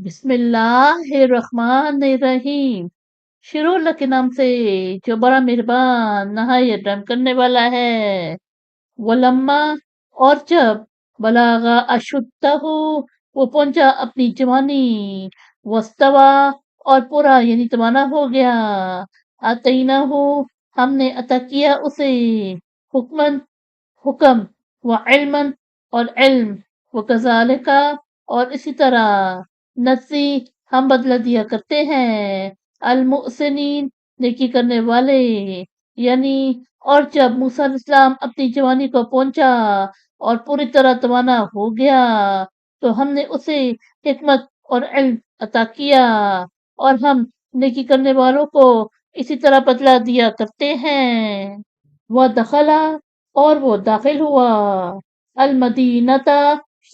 بسم اللہ الرحمن الرحیم۔ شروع اللہ کے نام سے جو بڑا مہربان نہایت رحم کرنے والا ہے۔ ولما اور جب بلاغا اشدہ وہ پہنچا اپنی جوانی، وستوا اور پورا یعنی توانا ہو گیا، آتینہ ہم نے عطا کیا اسے حکمن حکم، و علمن اور علم، و کذالکا اور اسی طرح نجزی ہم بدلہ دیا کرتے ہیں المحسنین نیکی کرنے والے۔ یعنی اور جب موسیٰ علیہ السلام اپنی جوانی کو پہنچا اور پوری طرح توانا ہو گیا تو ہم نے اسے حکمت اور علم عطا کیا، اور ہم نیکی کرنے والوں کو اسی طرح بدلہ دیا کرتے ہیں۔ وہ دخلا اور وہ داخل ہوا المدینہ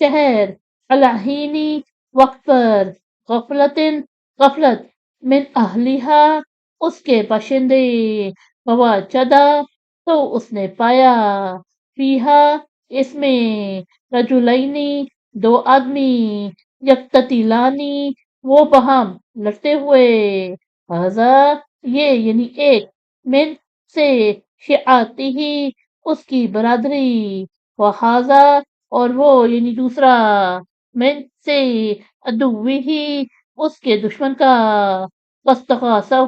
شہر، الحینی وقت پر، غفلتن غفلت، من اہلیہا اس کے باشندے، ووجدا تو اس نے پایا، فیہا اس میں، رجلینی دو آدمی، یقتتلانی وہ باہم لڑتے ہوئے، ہذا یہ یعنی ایک، من سے، شیعاتی ہی اس کی برادری، وہذا اور وہ یعنی دوسرا، من سے، عدوی ہی اس کے دشمن کا، فاستغاثہ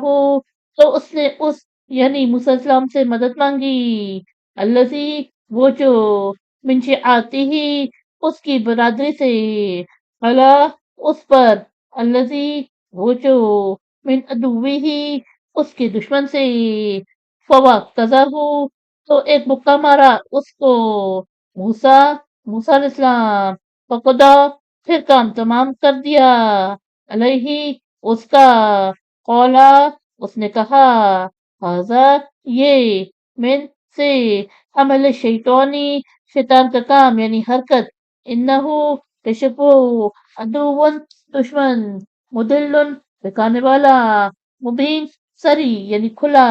تو اس نے اس یعنی موسیٰ علیہ السلام سے مدد مانگی، الذی وہ جو، من شیعاتی ہی اس کی برادری سے، علی اس پر، الذی وہ جو، من عدوی ہی اس کے دشمن سے، فوقذہ تو ایک مکہ مارا اس کو، موسیٰ علیہ السلام، فقدا پھر کام تمام کر دیا، علیہ اس کا، قولا اس نے کہا، ہذا یہ، من سے، عمل شیطانی شیطان کا کام یعنی حرکت، انہو بے شک وہ، عدوٌ دشمن، مضل بہکانے والا، مبین سری یعنی کھلا۔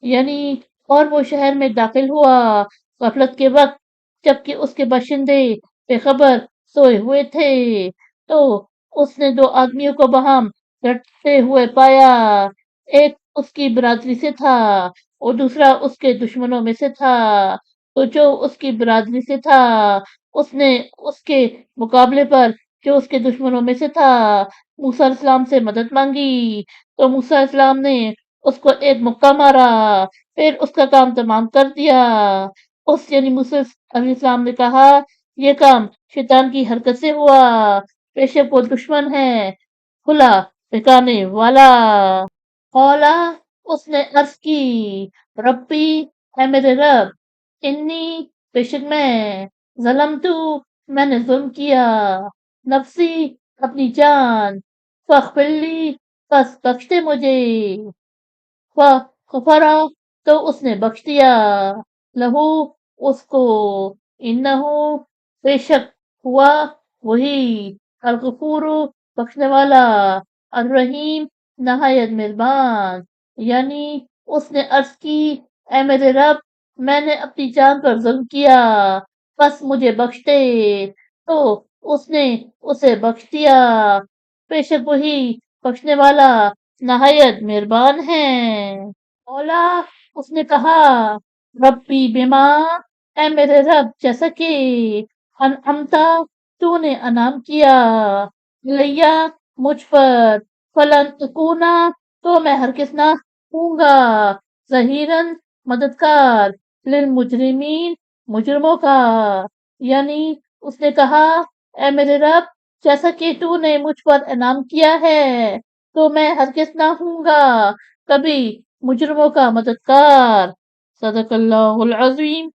یعنی اور وہ شہر میں داخل ہوا غفلت کے وقت جبکہ اس کے باشندے بے خبر سوئے ہوئے تھے، تو اس نے دو آدمیوں کو باہم لڑتے ہوئے پایا، ایک اس کی برادری سے تھا اور دوسرا اس کے دشمنوں میں سے تھا، تو جو اس کی برادری سے تھا اس نے اس کے مقابلے پر جو اس کے دشمنوں میں سے تھا موسیٰ علیہ السلام سے مدد مانگی، تو موسیٰ علیہ السلام نے اس کو ایک مکہ مارا پھر اس کا کام تمام کر دیا۔ اس یعنی موسیٰ علیہ السلام نے کہا یہ کام شیطان کی حرکت سے ہوا، بے شک وہ دشمن ہے کھلا بہکانے والا۔ قولا اس نے عرض کی، ربی اے میرے رب، انی بے شک میں، ظلمتو میں نے ظلم کیا، نفسی اپنی جان، فاغفرلی پس بخش دے مجھے، فغفرا تو اس نے بخش دیا، لہو اس کو، انہو بے شک ہوا وہی، الغفور بخشنے والا، الرحیم نہایت مہربان۔ یعنی اس نے عرض کی اے میرے رب میں نے اپنی جان پر ظلم کیا بس مجھے بخش دے، تو اس نے اسے بخش دیا، بے شک وہی بخشنے والا نہایت مہربان ہے۔ اولا اس نے کہا، ربی بما اے میرے رب جیسا کہ، انعمتا تو نے انعام کیا، لیا مجھ پر، فلن اکونا تو میں ہرگز نہ ہوں گا، ظہیراً مددگار، للمجرمین مجرموں کا۔ یعنی اس نے کہا اے میرے رب جیسا کہ تو نے مجھ پر انعام کیا ہے تو میں ہرگز نہ ہوں گا کبھی مجرموں کا مددگار۔ صدق اللہ العظیم۔